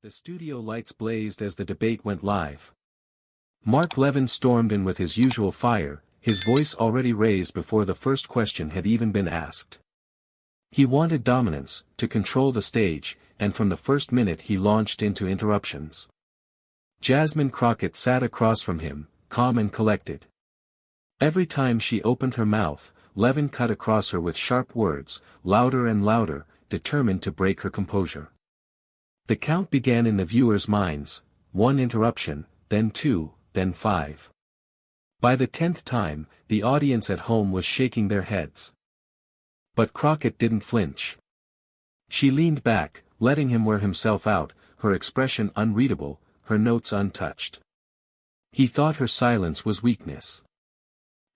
The studio lights blazed as the debate went live. Mark Levin stormed in with his usual fire, his voice already raised before the first question had even been asked. He wanted dominance, to control the stage, and from the first minute he launched into interruptions. Jasmine Crockett sat across from him, calm and collected. Every time she opened her mouth, Levin cut across her with sharp words, louder and louder, determined to break her composure. The count began in the viewers' minds, 1 interruption, then 2, then 5. By the 10th time, the audience at home was shaking their heads. But Crockett didn't flinch. She leaned back, letting him wear himself out, her expression unreadable, her notes untouched. He thought her silence was weakness.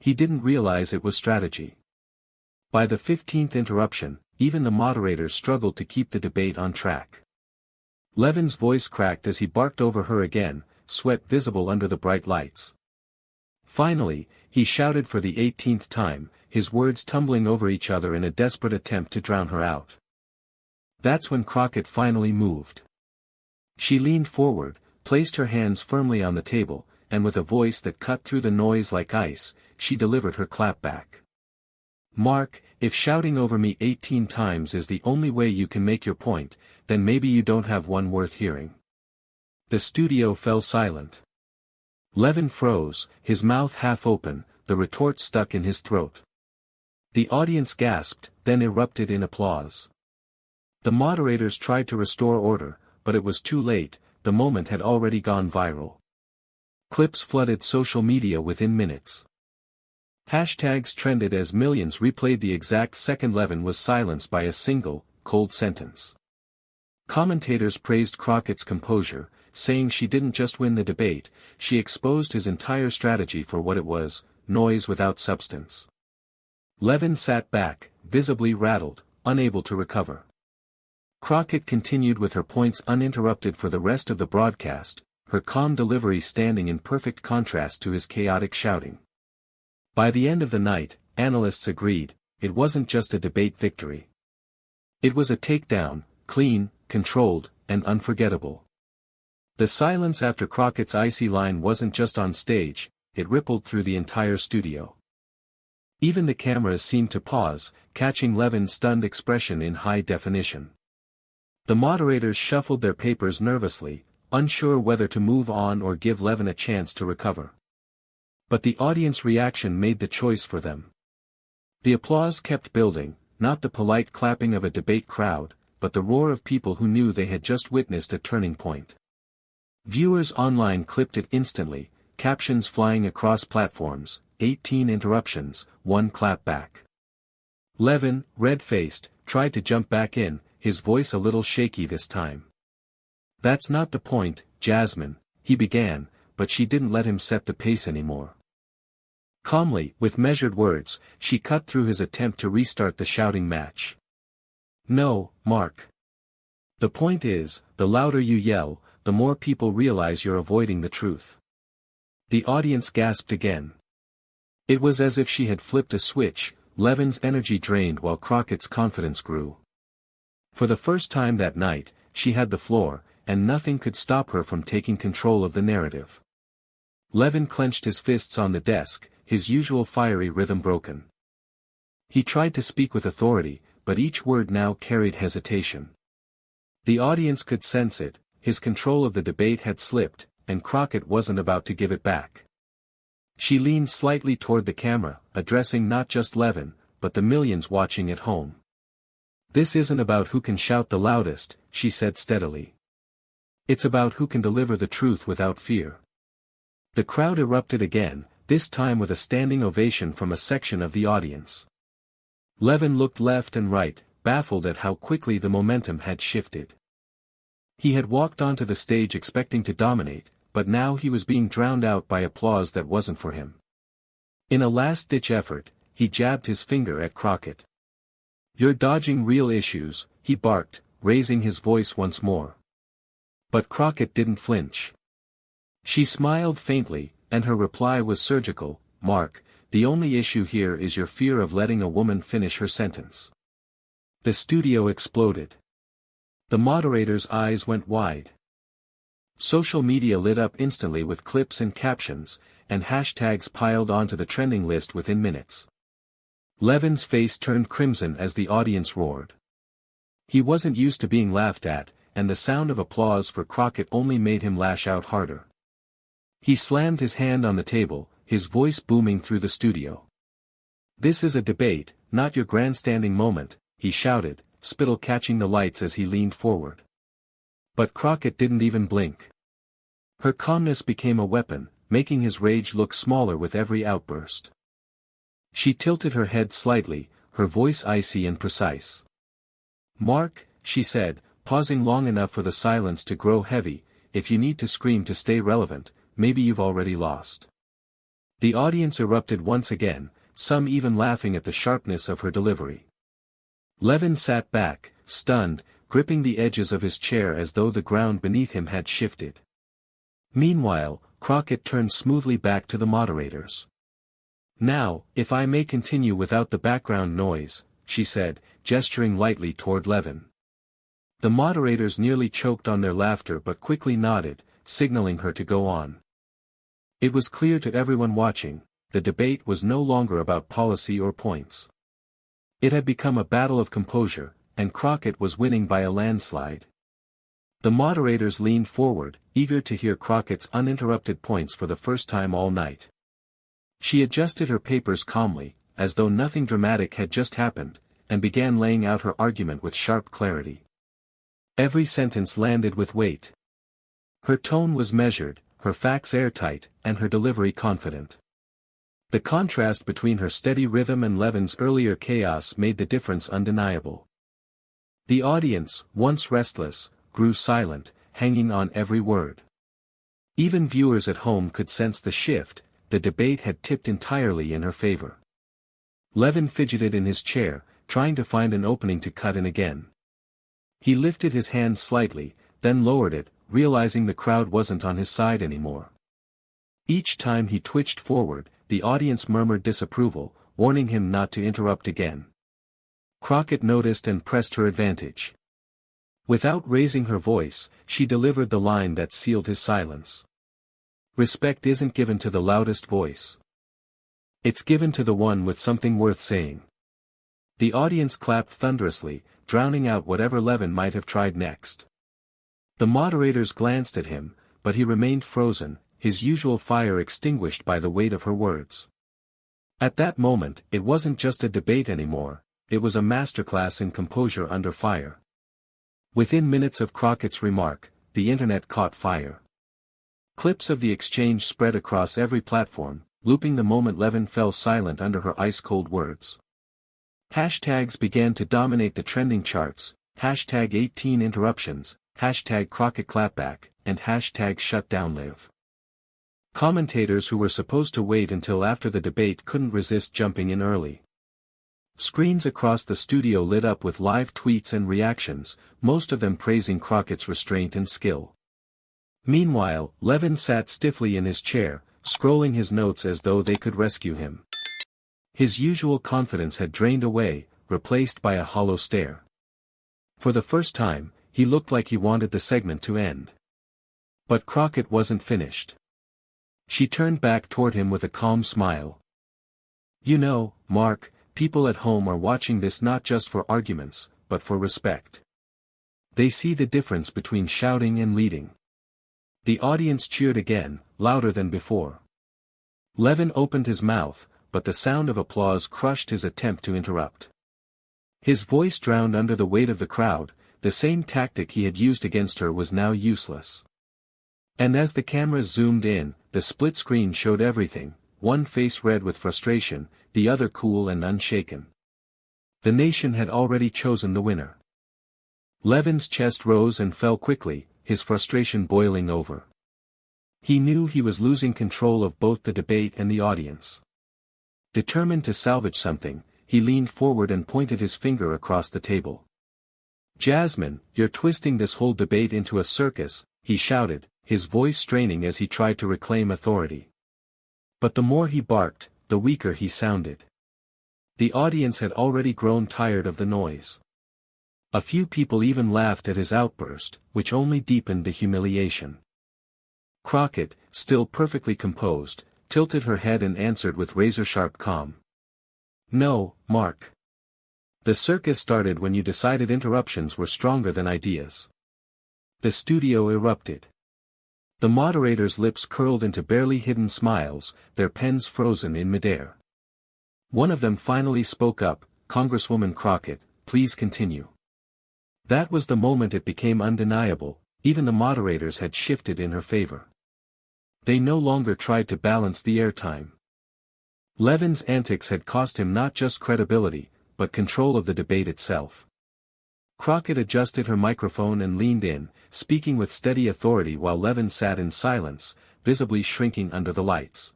He didn't realize it was strategy. By the 15th interruption, even the moderators struggled to keep the debate on track. Levin's voice cracked as he barked over her again, sweat visible under the bright lights. Finally, he shouted for the 18th time, his words tumbling over each other in a desperate attempt to drown her out. That's when Crockett finally moved. She leaned forward, placed her hands firmly on the table, and with a voice that cut through the noise like ice, she delivered her clapback. Mark, if shouting over me 18 times is the only way you can make your point, then maybe you don't have one worth hearing. The studio fell silent. Levin froze, his mouth half open, the retort stuck in his throat. The audience gasped, then erupted in applause. The moderators tried to restore order, but it was too late, the moment had already gone viral. Clips flooded social media within minutes. Hashtags trended as millions replayed the exact second Levin was silenced by a single, cold sentence. Commentators praised Crockett's composure, saying she didn't just win the debate, she exposed his entire strategy for what it was, noise without substance. Levin sat back, visibly rattled, unable to recover. Crockett continued with her points uninterrupted for the rest of the broadcast, her calm delivery standing in perfect contrast to his chaotic shouting. By the end of the night, analysts agreed, it wasn't just a debate victory. It was a takedown, clean, controlled, and unforgettable. The silence after Crockett's icy line wasn't just on stage, it rippled through the entire studio. Even the cameras seemed to pause, catching Levin's stunned expression in high definition. The moderators shuffled their papers nervously, unsure whether to move on or give Levin a chance to recover. But the audience reaction made the choice for them. The applause kept building, not the polite clapping of a debate crowd, but the roar of people who knew they had just witnessed a turning point. Viewers online clipped it instantly, captions flying across platforms, 18 interruptions, 1 clapback. Levin, red-faced, tried to jump back in, his voice a little shaky this time. That's not the point, Jasmine, he began, but she didn't let him set the pace anymore. Calmly, with measured words, she cut through his attempt to restart the shouting match. No, Mark. The point is, the louder you yell, the more people realize you're avoiding the truth. The audience gasped again. It was as if she had flipped a switch, Levin's energy drained while Crockett's confidence grew. For the first time that night, she had the floor, and nothing could stop her from taking control of the narrative. Levin clenched his fists on the desk, his usual fiery rhythm broken. He tried to speak with authority, but each word now carried hesitation. The audience could sense it, his control of the debate had slipped, and Crockett wasn't about to give it back. She leaned slightly toward the camera, addressing not just Levin, but the millions watching at home. This isn't about who can shout the loudest, she said steadily. It's about who can deliver the truth without fear. The crowd erupted again, this time with a standing ovation from a section of the audience. Levin looked left and right, baffled at how quickly the momentum had shifted. He had walked onto the stage expecting to dominate, but now he was being drowned out by applause that wasn't for him. In a last-ditch effort, he jabbed his finger at Crockett. You're dodging real issues, he barked, raising his voice once more. But Crockett didn't flinch. She smiled faintly, and her reply was surgical, Mark, the only issue here is your fear of letting a woman finish her sentence. The studio exploded. The moderator's eyes went wide. Social media lit up instantly with clips and captions, and hashtags piled onto the trending list within minutes. Levin's face turned crimson as the audience roared. He wasn't used to being laughed at, and the sound of applause for Crockett only made him lash out harder. He slammed his hand on the table, his voice booming through the studio. "This is a debate, not your grandstanding moment," he shouted, spittle catching the lights as he leaned forward. But Crockett didn't even blink. Her calmness became a weapon, making his rage look smaller with every outburst. She tilted her head slightly, her voice icy and precise. "Mark," she said, pausing long enough for the silence to grow heavy, "if you need to scream to stay relevant, maybe you've already lost." The audience erupted once again, some even laughing at the sharpness of her delivery. Levin sat back, stunned, gripping the edges of his chair as though the ground beneath him had shifted. Meanwhile, Crockett turned smoothly back to the moderators. "Now, if I may continue without the background noise," she said, gesturing lightly toward Levin. The moderators nearly choked on their laughter but quickly nodded, signaling her to go on. It was clear to everyone watching, the debate was no longer about policy or points. It had become a battle of composure, and Crockett was winning by a landslide. The moderators leaned forward, eager to hear Crockett's uninterrupted points for the first time all night. She adjusted her papers calmly, as though nothing dramatic had just happened, and began laying out her argument with sharp clarity. Every sentence landed with weight. Her tone was measured, her facts airtight, and her delivery confident. The contrast between her steady rhythm and Levin's earlier chaos made the difference undeniable. The audience, once restless, grew silent, hanging on every word. Even viewers at home could sense the shift, the debate had tipped entirely in her favor. Levin fidgeted in his chair, trying to find an opening to cut in again. He lifted his hand slightly, then lowered it, realizing the crowd wasn't on his side anymore. Each time he twitched forward, the audience murmured disapproval, warning him not to interrupt again. Crockett noticed and pressed her advantage. Without raising her voice, she delivered the line that sealed his silence. "Respect isn't given to the loudest voice. It's given to the one with something worth saying." The audience clapped thunderously, drowning out whatever Levin might have tried next. The moderators glanced at him, but he remained frozen, his usual fire extinguished by the weight of her words. At that moment, it wasn't just a debate anymore, it was a masterclass in composure under fire. Within minutes of Crockett's remark, the internet caught fire. Clips of the exchange spread across every platform, looping the moment Levin fell silent under her ice-cold words. Hashtags began to dominate the trending charts, hashtag 18 interruptions, hashtag Crockett Clapback, and hashtag shutdownlive. Commentators who were supposed to wait until after the debate couldn't resist jumping in early. Screens across the studio lit up with live tweets and reactions, most of them praising Crockett's restraint and skill. Meanwhile, Levin sat stiffly in his chair, scrolling his notes as though they could rescue him. His usual confidence had drained away, replaced by a hollow stare. For the first time, he looked like he wanted the segment to end. But Crockett wasn't finished. She turned back toward him with a calm smile. "You know, Mark, people at home are watching this not just for arguments, but for respect. They see the difference between shouting and leading." The audience cheered again, louder than before. Levin opened his mouth, but the sound of applause crushed his attempt to interrupt. His voice drowned under the weight of the crowd, the same tactic he had used against her was now useless. And as the cameras zoomed in, the split screen showed everything, one face red with frustration, the other cool and unshaken. The nation had already chosen the winner. Levin's chest rose and fell quickly, his frustration boiling over. He knew he was losing control of both the debate and the audience. Determined to salvage something, he leaned forward and pointed his finger across the table. "Jasmine, you're twisting this whole debate into a circus," he shouted, his voice straining as he tried to reclaim authority. But the more he barked, the weaker he sounded. The audience had already grown tired of the noise. A few people even laughed at his outburst, which only deepened the humiliation. Crockett, still perfectly composed, tilted her head and answered with razor-sharp calm. No, Mark. The circus started when you decided interruptions were stronger than ideas. The studio erupted. The moderator's lips curled into barely hidden smiles, their pens frozen in midair. One of them finally spoke up, Congresswoman Crockett, please continue. That was the moment it became undeniable, even the moderators had shifted in her favor. They no longer tried to balance the airtime. Levin's antics had cost him not just credibility, but control of the debate itself. Crockett adjusted her microphone and leaned in, speaking with steady authority while Levin sat in silence, visibly shrinking under the lights.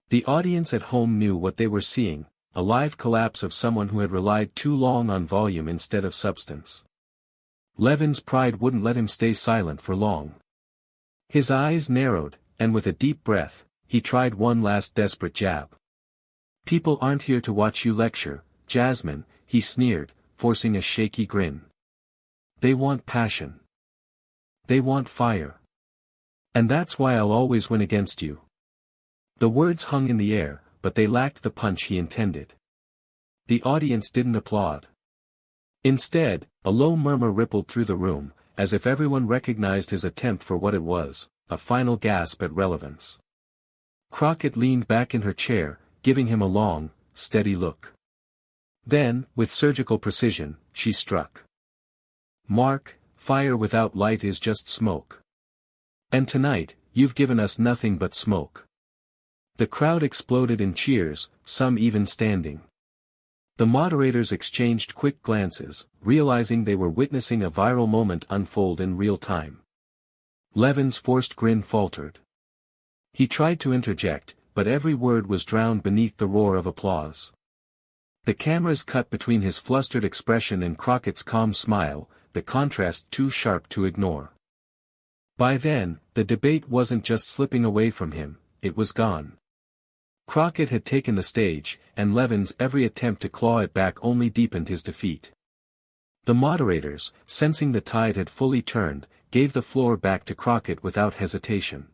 The audience at home knew what they were seeing, a live collapse of someone who had relied too long on volume instead of substance. Levin's pride wouldn't let him stay silent for long. His eyes narrowed, and with a deep breath, he tried one last desperate jab. People aren't here to watch you lecture, Jasmine, he sneered, forcing a shaky grin. They want passion. They want fire. And that's why I'll always win against you. The words hung in the air, but they lacked the punch he intended. The audience didn't applaud. Instead, a low murmur rippled through the room, as if everyone recognized his attempt for what it was, a final gasp at relevance. Crockett leaned back in her chair, giving him a long, steady look. Then, with surgical precision, she struck. Mark, fire without light is just smoke. And tonight, you've given us nothing but smoke. The crowd exploded in cheers, some even standing. The moderators exchanged quick glances, realizing they were witnessing a viral moment unfold in real time. Levin's forced grin faltered. He tried to interject, but every word was drowned beneath the roar of applause. The cameras cut between his flustered expression and Crockett's calm smile, the contrast too sharp to ignore. By then, the debate wasn't just slipping away from him, it was gone. Crockett had taken the stage, and Levin's every attempt to claw it back only deepened his defeat. The moderators, sensing the tide had fully turned, gave the floor back to Crockett without hesitation.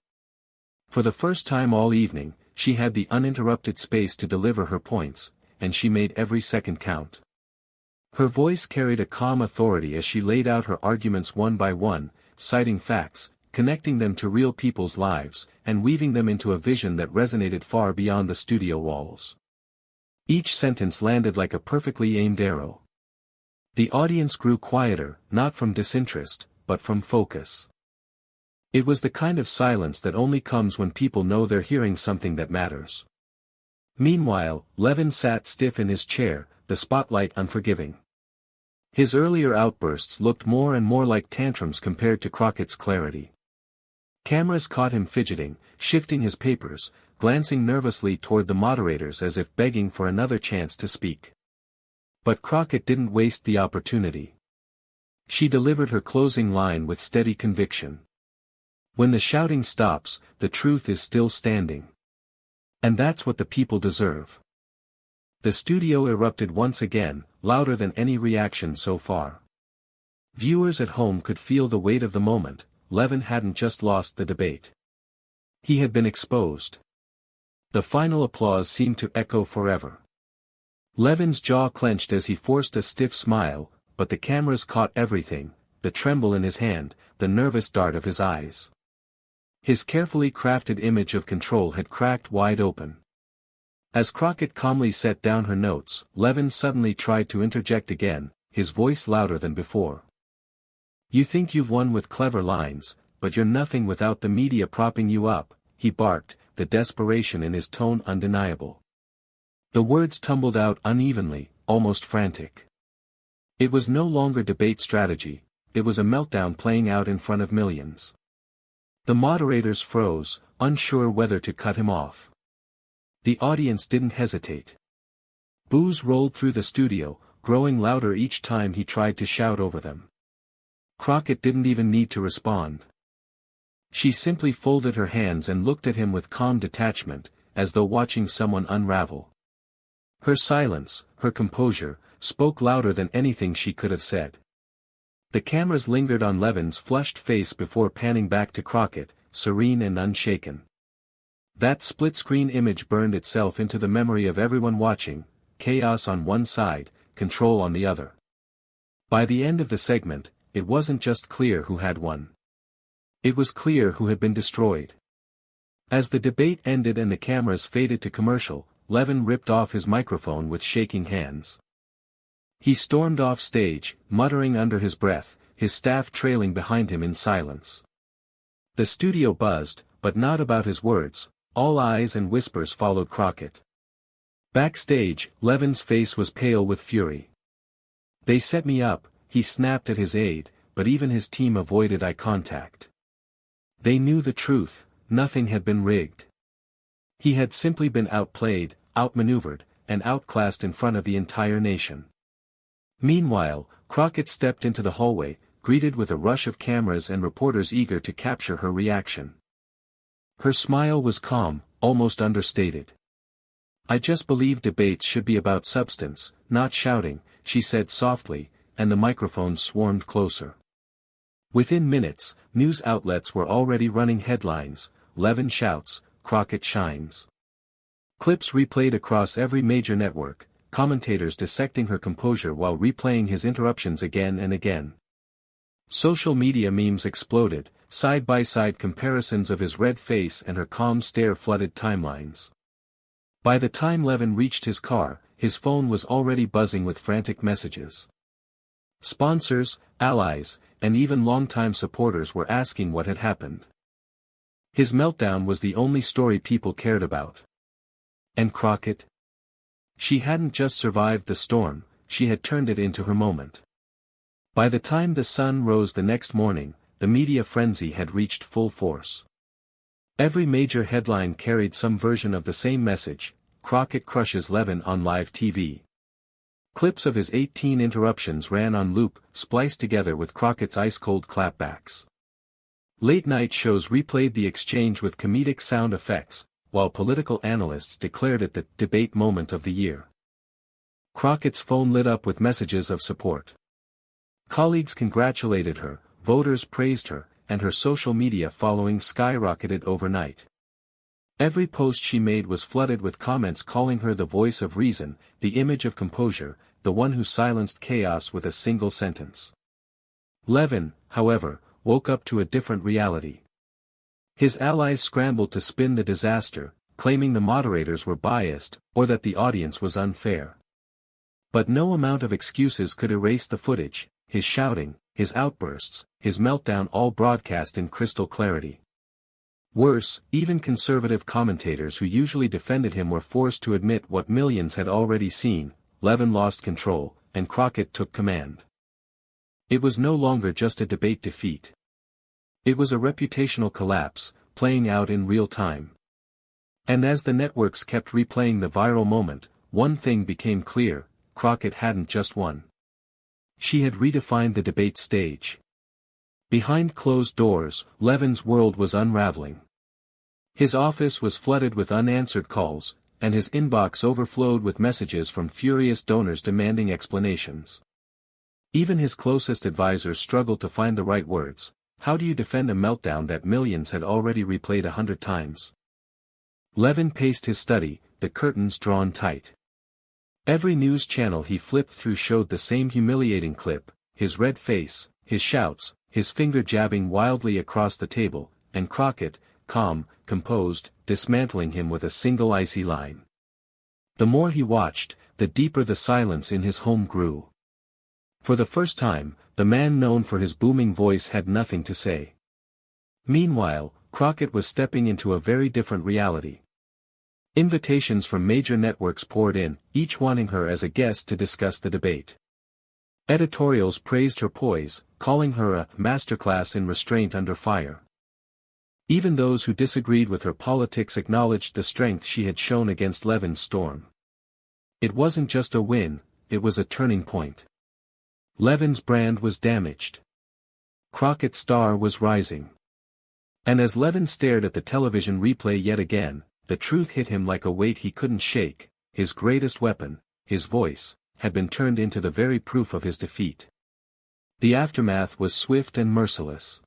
For the first time all evening, she had the uninterrupted space to deliver her points, and she made every second count. Her voice carried a calm authority as she laid out her arguments one by one, citing facts, connecting them to real people's lives, and weaving them into a vision that resonated far beyond the studio walls. Each sentence landed like a perfectly aimed arrow. The audience grew quieter, not from disinterest, but from focus. It was the kind of silence that only comes when people know they're hearing something that matters. Meanwhile, Levin sat stiff in his chair, the spotlight unforgiving. His earlier outbursts looked more and more like tantrums compared to Crockett's clarity. Cameras caught him fidgeting, shifting his papers, glancing nervously toward the moderators as if begging for another chance to speak. But Crockett didn't waste the opportunity. She delivered her closing line with steady conviction. When the shouting stops, the truth is still standing. And that's what the people deserve. The studio erupted once again, louder than any reaction so far. Viewers at home could feel the weight of the moment. Levin hadn't just lost the debate. He had been exposed. The final applause seemed to echo forever. Levin's jaw clenched as he forced a stiff smile, but the cameras caught everything, the tremble in his hand, the nervous dart of his eyes. His carefully crafted image of control had cracked wide open. As Crockett calmly set down her notes, Levin suddenly tried to interject again, his voice louder than before. You think you've won with clever lines, but you're nothing without the media propping you up, he barked, the desperation in his tone undeniable. The words tumbled out unevenly, almost frantic. It was no longer debate strategy, it was a meltdown playing out in front of millions. The moderators froze, unsure whether to cut him off. The audience didn't hesitate. Boos rolled through the studio, growing louder each time he tried to shout over them. Crockett didn't even need to respond. She simply folded her hands and looked at him with calm detachment, as though watching someone unravel. Her silence, her composure, spoke louder than anything she could have said. The cameras lingered on Levin's flushed face before panning back to Crockett, serene and unshaken. That split-screen image burned itself into the memory of everyone watching, chaos on one side, control on the other. By the end of the segment, it wasn't just clear who had won. It was clear who had been destroyed. As the debate ended and the cameras faded to commercial, Levin ripped off his microphone with shaking hands. He stormed off stage, muttering under his breath, his staff trailing behind him in silence. The studio buzzed, but not about his words. All eyes and whispers followed Crockett. Backstage, Levin's face was pale with fury. "They set me up," he snapped at his aide, but even his team avoided eye contact. They knew the truth, nothing had been rigged. He had simply been outplayed, outmaneuvered, and outclassed in front of the entire nation. Meanwhile, Crockett stepped into the hallway, greeted with a rush of cameras and reporters eager to capture her reaction. Her smile was calm, almost understated. "I just believe debates should be about substance, not shouting," she said softly, and the microphone swarmed closer. Within minutes, news outlets were already running headlines: "Levin shouts, Crockett shines." Clips replayed across every major network, commentators dissecting her composure while replaying his interruptions again and again. Social media memes exploded, side-by-side comparisons of his red face and her calm stare flooded timelines. By the time Levin reached his car, his phone was already buzzing with frantic messages. Sponsors, allies, and even longtime supporters were asking what had happened. His meltdown was the only story people cared about. And Crockett? She hadn't just survived the storm, she had turned it into her moment. By the time the sun rose the next morning, the media frenzy had reached full force. Every major headline carried some version of the same message: Crockett crushes Levin on live TV. Clips of his 18 interruptions ran on loop, spliced together with Crockett's ice-cold clapbacks. Late-night shows replayed the exchange with comedic sound effects, while political analysts declared it the debate moment of the year. Crockett's phone lit up with messages of support. Colleagues congratulated her, voters praised her, and her social media following skyrocketed overnight. Every post she made was flooded with comments calling her the voice of reason, the image of composure, the one who silenced chaos with a single sentence. Levin, however, woke up to a different reality. His allies scrambled to spin the disaster, claiming the moderators were biased, or that the audience was unfair. But no amount of excuses could erase the footage: his shouting, his outbursts, his meltdown, all broadcast in crystal clarity. Worse, even conservative commentators who usually defended him were forced to admit what millions had already seen: Levin lost control, and Crockett took command. It was no longer just a debate defeat. It was a reputational collapse, playing out in real time. And as the networks kept replaying the viral moment, one thing became clear: Crockett hadn't just won. She had redefined the debate stage. Behind closed doors, Levin's world was unraveling. His office was flooded with unanswered calls, and his inbox overflowed with messages from furious donors demanding explanations. Even his closest advisors struggled to find the right words. How do you defend a meltdown that millions had already replayed 100 times? Levin paced his study, the curtains drawn tight. Every news channel he flipped through showed the same humiliating clip: his red face, his shouts, his finger jabbing wildly across the table, and Crockett, calm, composed, dismantling him with a single icy line. The more he watched, the deeper the silence in his home grew. For the first time, the man known for his booming voice had nothing to say. Meanwhile, Crockett was stepping into a very different reality. Invitations from major networks poured in, each wanting her as a guest to discuss the debate. Editorials praised her poise, calling her a masterclass in restraint under fire. Even those who disagreed with her politics acknowledged the strength she had shown against Levin's storm. It wasn't just a win, it was a turning point. Levin's brand was damaged. Crockett's star was rising. And as Levin stared at the television replay yet again, the truth hit him like a weight he couldn't shake: his greatest weapon, his voice, had been turned into the very proof of his defeat. The aftermath was swift and merciless.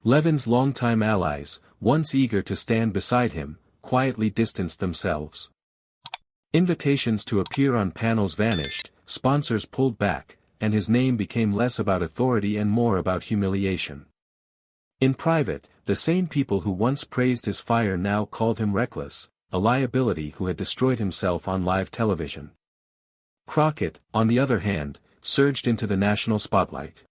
Levin's longtime allies, once eager to stand beside him, quietly distanced themselves. Invitations to appear on panels vanished, sponsors pulled back, and his name became less about authority and more about humiliation. In private, the same people who once praised his fire now called him reckless, a liability who had destroyed himself on live television. Crockett, on the other hand, surged into the national spotlight.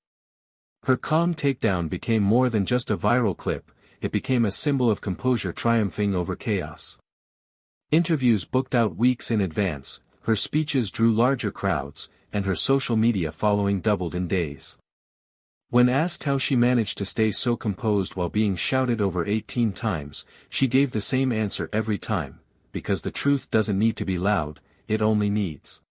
Her calm takedown became more than just a viral clip, it became a symbol of composure triumphing over chaos. Interviews booked out weeks in advance, her speeches drew larger crowds, and her social media following doubled in days. When asked how she managed to stay so composed while being shouted over 18 times, she gave the same answer every time, because the truth doesn't need to be loud, it only needs